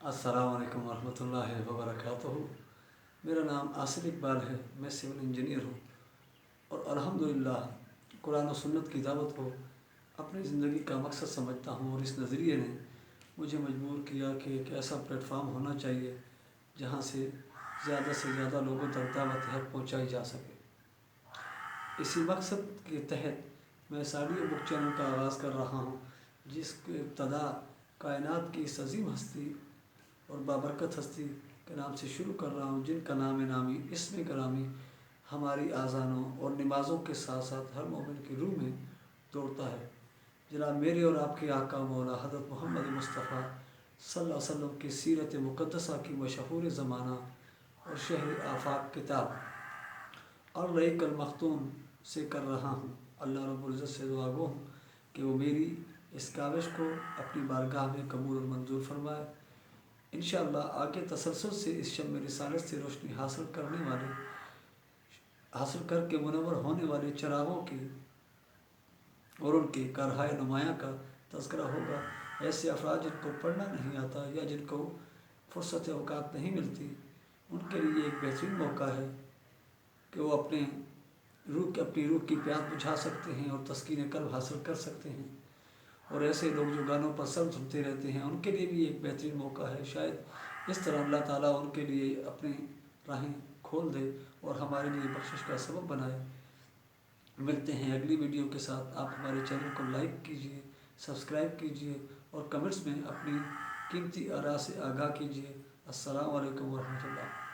अस्सलाम वालेकुम रहमतुल्लाहि व बरकातुहू। मेरा नाम आसिफ इकबाल है। मैं सिविल इंजीनियर हूँ और अल्हम्दुलिल्लाह कुरान और सुन्नत की दावत को अपनी ज़िंदगी का मकसद समझता हूँ। और इस नज़रिए ने मुझे मजबूर किया कि एक ऐसा प्लेटफार्म होना चाहिए जहाँ से ज़्यादा लोगों तक दावत हक पहुँचाई जा सके। इसी मकसद के तहत मैं साडियो बुक चैनल का आगाज़ कर रहा हूँ, जिसकी इब्तदा कायनात की इस अजीम हस्ती और बाबरकत हस्ती के नाम से शुरू कर रहा हूँ, जिनका नाम नामी इसमें कलामी हमारी आज़ानों और नमाज़ों के साथ साथ हर मोमिन की रूह में दौड़ता है। जनाब मेरे और आपके आका मौला हज़रत मोहम्मद मुस्तफ़ा सल्लल्लाहु अलैहि वसल्लम की सीरत मुक़द्दसा की मशहूर ज़माना और शहर आफाक किताब अल-रहीक़ुल मख्तूम से कर रहा हूँ। अल्लाह रब्बुल इज़्ज़त से दुआ गो हूँ कि वो मेरी इस काविश को अपनी बारगाह में कबूल और मंजूर फरमाए। इंशाअल्लाह आगे तसलसल से इस शम्म रिसालत से रोशनी हासिल करके मुनव्वर होने वाले चरागों की और उनके करहाय नुमायाँ का तज़किरा होगा। ऐसे अफराद जिनको पढ़ना नहीं आता या जिनको फुर्सत औकात नहीं मिलती, उनके लिए एक बेहतरीन मौका है कि वो अपनी रूह की प्यास बुझा सकते हैं और तस्कीन क़ल्ब हासिल कर सकते हैं। और ऐसे लोग जो गानों पर सर सुनते रहते हैं, उनके लिए भी एक बेहतरीन मौका है। शायद इस तरह अल्लाह ताला उनके लिए अपनी राहें खोल दे और हमारे लिए बख्शिश का सबब बनाए। मिलते हैं अगली वीडियो के साथ। आप हमारे चैनल को लाइक कीजिए, सब्सक्राइब कीजिए और कमेंट्स में अपनी कीमती आरा से आगाह कीजिए। अस्सलाम वालेकुम व रहमतुल्लाह।